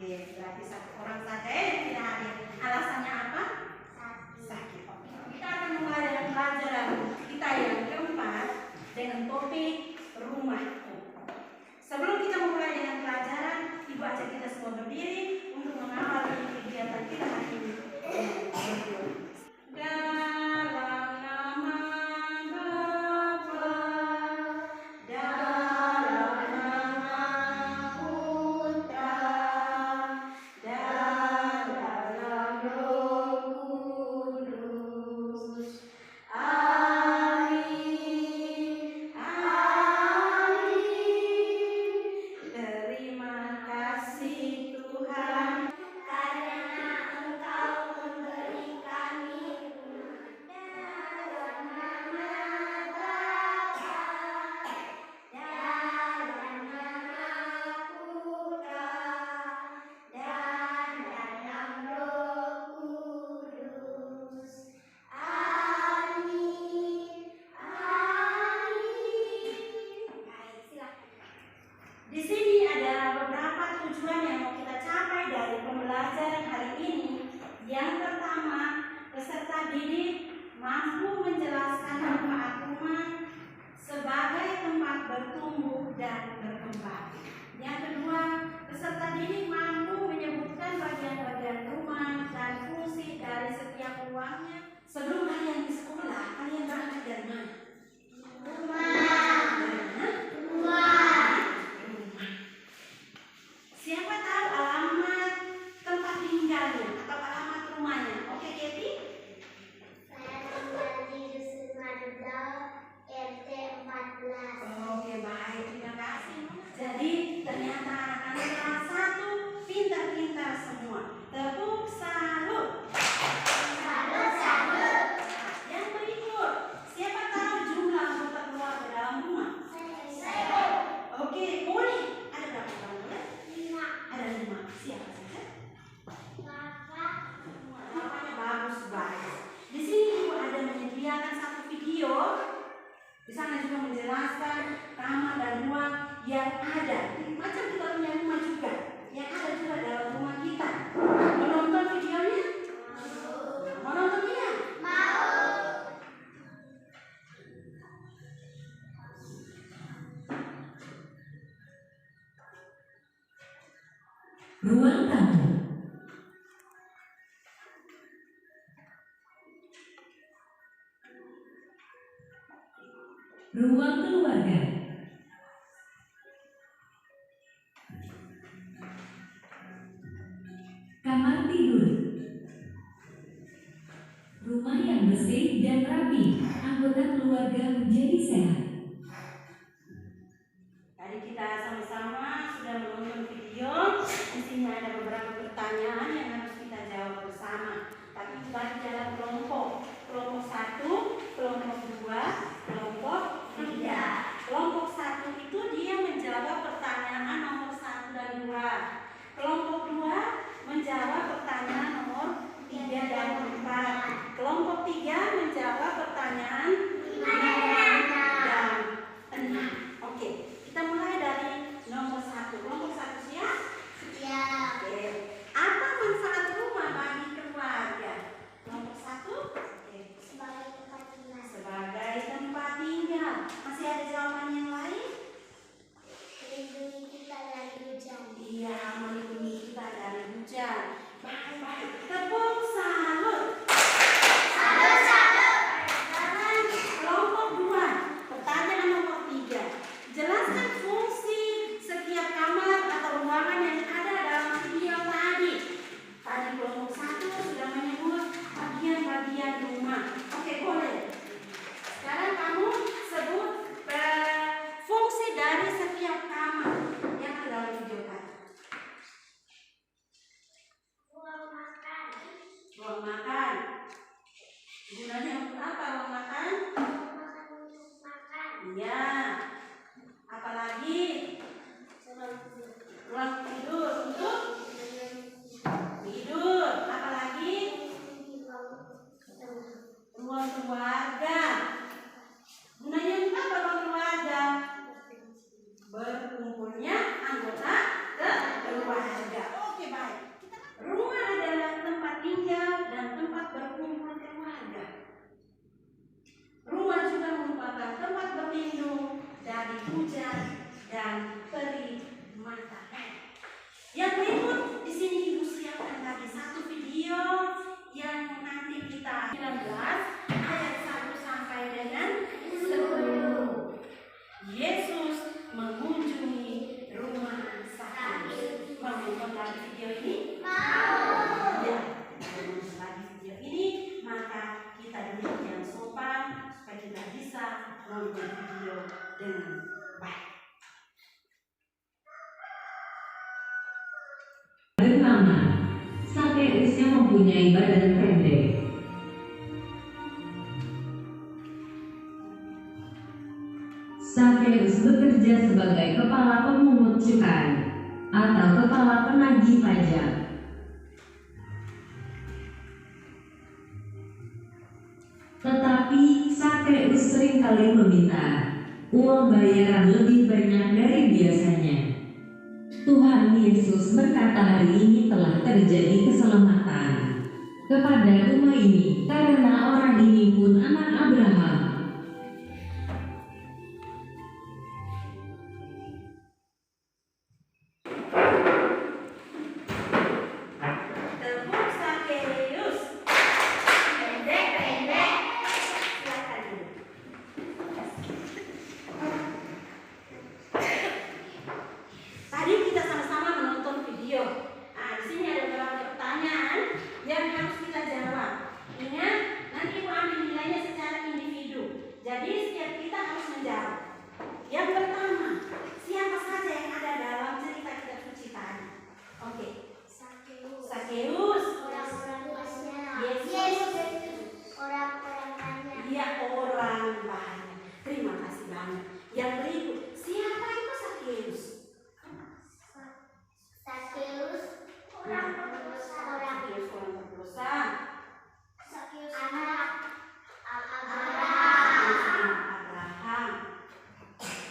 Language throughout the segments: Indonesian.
Oke, berarti satu orang saja yang tidak hadir. Alasannya apa? Sakit. Oke. Kita akan mulai dengan pelajaran kita yang keempat dengan topik rumahku. Sebelum kita mulai dengan pelajaran, Ibu ajak kita semua berdiri untuk mengawali kegiatan kita hari ini. Di sini ada beberapa tujuan yang mau kita capai dari pembelajaran hari ini. Yang pertama, peserta didik mampu menjelaskan manfaat rumah sebagai tempat bertumbuh dan berkembang. Yang kedua, peserta didik mampu menyebutkan bagian-bagian rumah dan fungsi dari setiap ruangnya. Sebelum kalian di sekolah, kalian berangkat dari mana? Siapa tahu alamat tempat tinggalnya atau alamat rumahnya? Oke, Keti? Saya tinggal di Dusun Madudal, RT 14. Oke, baik. Terima kasih. Jadi, ternyata anak-anak kelas 1 pintar-pintar semua. Tepuk salut. Salut. Yang berikut, siapa tahu jumlah anggota keluarga dalam rumah? Saya. Oke, boleh. Ada berapa orang? Ada 5. Siapa saja? Bapak. Namanya bagus banget. Di sini Ibu ada menyediakan satu video. Di sana juga menjelaskan kamar dan ruang yang ada. Macam kita punya rumah juga, yang ada juga dalam rumah kita. Menonton videonya? Mau nonton tidak? Ruang tamu. Ruang keluarga. Kamar tidur. Rumah yang bersih dan rapi, anggota keluarga menjadi sehat. Tadi kita sama-sama sudah menonton video. Di sini ada beberapa pertanyaan yang harus kita jawab bersama. Tapi kita dalam kelompok. Kelompok 1, kelompok 2, kelompok 3. Kelompok 1 itu dia menjawab pertanyaan nomor 1 dan 2. Kelompok 2 menjawab pertanyaan nomor 3 dan 4. Kelompok 3 menjawab pertanyaan 5 dan 6. Oke, kita mulai dari nomor 1. Kelompok 1 siap? Siap. Oke. Apa manfaat rumah bagi keluarga? Kelompok 1? Oke. Sebagai tempat tinggal. Sebagai tempat tinggal. Masih ada jawaban yang lain? Melindungi kita dari hujan. Iya, melindungi kita dari hujan. Baik. Tepuk salut. Sekarang kelompok 2. Pertanyaan nomor 3. Jelaskan fungsi setiap kamar atau ruangan yang ada dalam video tadi. Tadi kelompok 1 sudah menyebut bagian-bagian rumah. Oke, boleh. Sekarang kamu sebut fungsi dari setiap kamar yang ada dalam video tadi. Ruang makan. Ruang makan. Gunanya untuk apa ruang makan? Ruang makan untuk makan. Iya. Apalagi Ruang tidur. ruang tidur untuk tidur. Apalagi ruang keluarga. Gunanya untuk apa ruang keluarga? Berkumpulnya anggota keluarga. Oke, Pak. dengan baik. Pertama, Sakeusnya mempunyai badan pendek. Sakeus bekerja sebagai kepala pemungut cukai atau kepala penagih pajak. Tetapi Sakeus seringkali meminta uang bayaran lebih banyak dari biasanya. Tuhan Yesus berkata hari ini telah terjadi keselamatan kepada rumah ini karena orang ini pun anak Abraham. Tepuk Sakeus. Pendek. Silakan dulu. Tadi kita sama-sama menonton video. Nah, di sini ada beberapa pertanyaan yang harus kita jawab. Ingat, nanti Ibu ambil nilainya secara individu. Jadi setiap kita harus menjawab. Yang pertama, siapa saja yang ada dalam cerita kitab suci tadi? Oke. Sakeus. Orang-orang tuanya. Yesus. Orang-orang banyak. Dia orang banyak. Terima kasih banyak. Yang berikut, siapa itu Sakeus? Sakeus orang berdosa. Sakeus orang berdosa. Sakeus anak Abraham.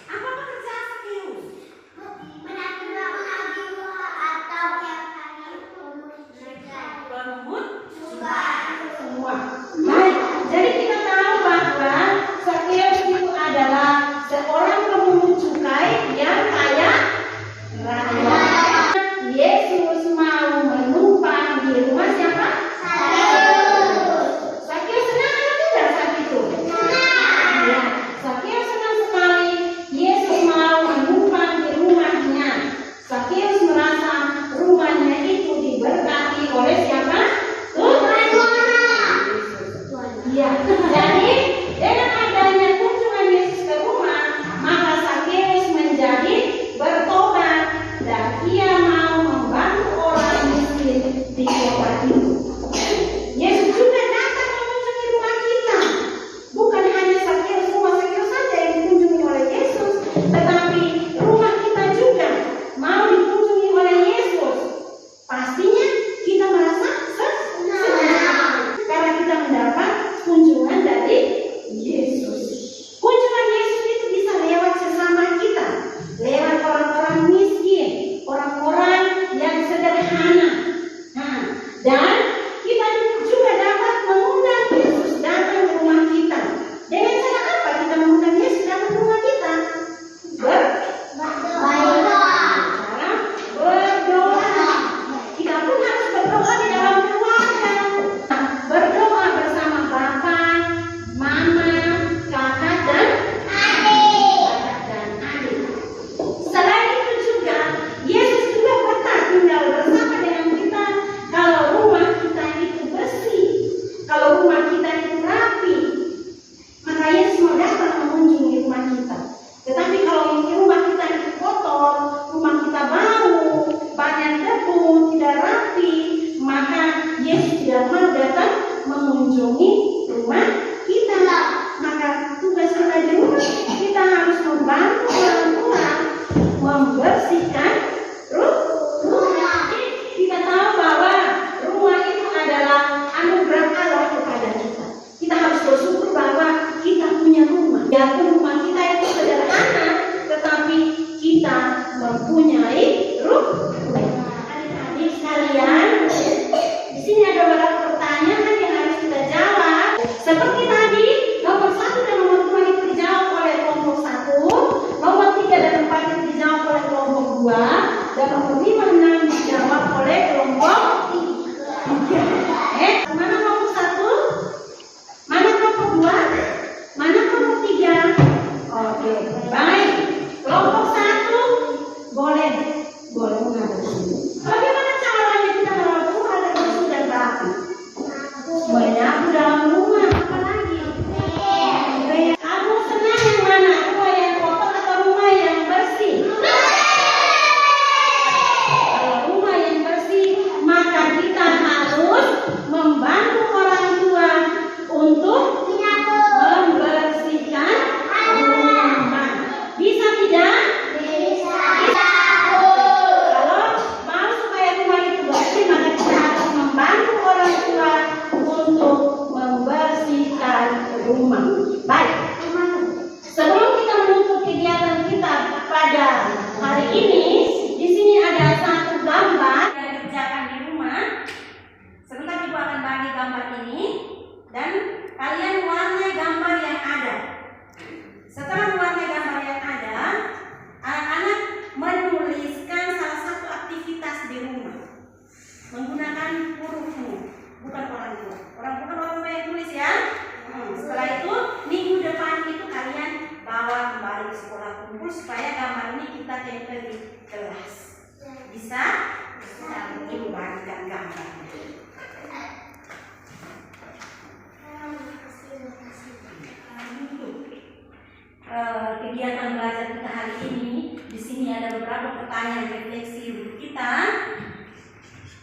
Apa pekerjaan Sakeus? menagih atau yang tadi memujikan. Pemungut Cukai. semua. Baik, jadi kita tahu bahwa Sakeus itu adalah seorang pemungut cukai yang kaya raya. Yesus mau menumpang di rumah siapa? Sakeus senang atau tidak saat itu? Ya, Sakeus senang sekali. Yesus mau menumpang di rumahnya. Sakeus merasa rumahnya itu diberkati oleh siapa? Tuhan. Iya. Jadi dengan adanya kunjungan Yesus ke rumah, maka Sakeus menjadi bertobat dan ia mau membantu orang miskin di kota itu. Yesus juga datang mengunjungi rumah kita. Bukan hanya Sakeus, rumah Sakeus saja yang dikunjungi oleh Yesus, tetapi rumah kita juga mau dikunjungi oleh Yesus. Pastinya kita merasa senang karena kita mendapat kunjungan dari Yesus. Kunjungan Yesus itu bisa lewat sesama kita, lewat orang-orang miskin, orang-orang yang sederhana. Nah, dan kita juga dapat mengundang Yesus datang ke rumah kita. Dengan cara apa kita mengundang Yesus datang ke rumah kita? Cara berdoa. Kita pun harus berdoa di dalam keluarga. Berdoa bersama Bapak, Mama, kakak dan adik. Selain itu juga, Yesus juga pernah tinggal bersama dengan kita kalau rumah kita itu bersih, kalau rumah kita itu rapi. Maka Yesus mau datang mengunjungi rumah kita. Tetapi kalau rumah kita itu kotor, rumah kita bau, banyak debu, tidak rapi, maka Yesus tidak mau datang mengunjungi rumah kita. Maka tugas kita di rumah, kita harus membantu orang tua membersihkan rumah. Kita tahu bahwa rumah itu adalah anugerah Allah kepada kita. Kita harus bersyukur bahwa kita punya rumah. Walaupun rumah kita itu sederhana, tetapi kita mempunyai rumah. Adik-adik sekalian, di sini ada beberapa pertanyaan yang harus kita jawab. Seperti tadi, nomor 1 dan nomor 2 itu dijawab oleh kelompok 1, nomor 3 dan 4 itu dijawab oleh kelompok 2, dan nomor 5, 6 dijawab oleh kelompok 3. Mana kelompok 1? Mana kelompok 2? Mana kelompok 3? Oke, baik. Kelompok 1 boleh menghadap sini. Bagaimana caranya kita merawat rumah agar bersih dan rapi? Menyapu dalam rumah, apa lagi? Kamu senang yang mana? Rumah yang kotor sekolah kumpul supaya gambar ini kita tempel di kelas. Bisa? Bisa. Ibu bagikan gambarnya. Kegiatan belajar kita hari ini, di sini ada beberapa pertanyaan refleksi untuk kita.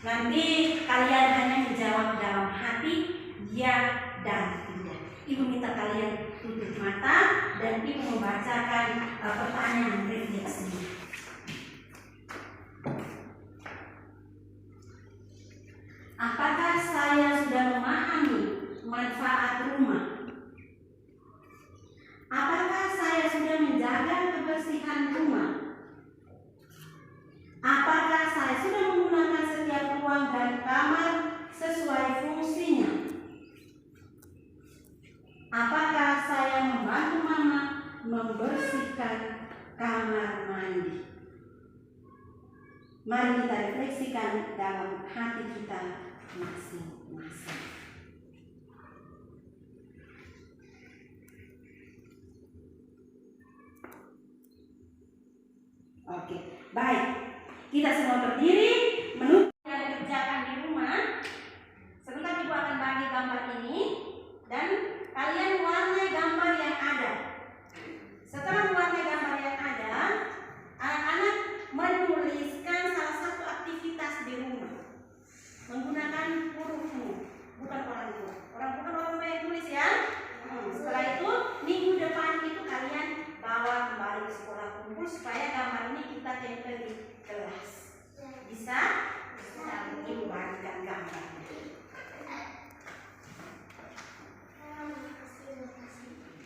Nanti kalian hanya menjawab dalam hati ya dan tidak. Ibu minta kalian tutup mata dan ibu membacakan pertanyaan refleksi. Apakah saya sudah memahami manfaat rumah? Apakah saya sudah menjaga kebersihan rumah? Apakah saya sudah menggunakan setiap ruang dan kamar sesuai fungsinya? Apakah saya membantu mama membersihkan kamar mandi? Mari kita refleksikan dalam hati kita masing-masing. Oke, baik. Kita semua berdiri, menutup yang ada kerjakan di rumah. Sebentar ibu akan bagi gambar ini dan kalian warnai gambar yang ada. Setelah mewarnai gambar yang ada, anak-anak menuliskan salah satu aktivitas di rumah menggunakan huruf nu, bukan orang tua. Bukan orang tua yang tulis ya. Setelah itu minggu depan itu kalian bawa kembali ke sekolah kumpul supaya gambar ini kita tempel di kelas. Bisa? Bisa. Ibu bagikan gambarnya.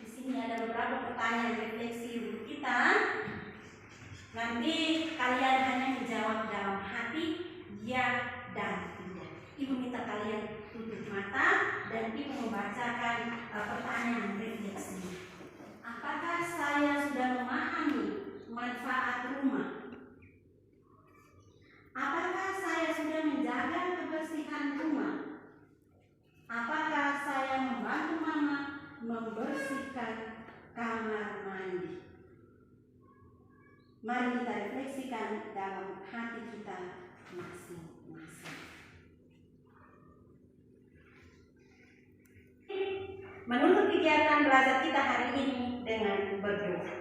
Di sini ada beberapa pertanyaan refleksi untuk kita. Nanti kalian hanya menjawab dalam hati ya dan tidak. Ibu minta kalian tutup mata dan ibu membacakan pertanyaan refleksi. Apakah saya sudah memahami manfaat rumah? Apakah saya sudah menjaga kebersihan rumah? Apakah saya membantu mama membersihkan kamar mandi? Mari kita refleksikan dalam hati kita masing-masing. Menutup kegiatan belajar kita hari ini dengan berdoa.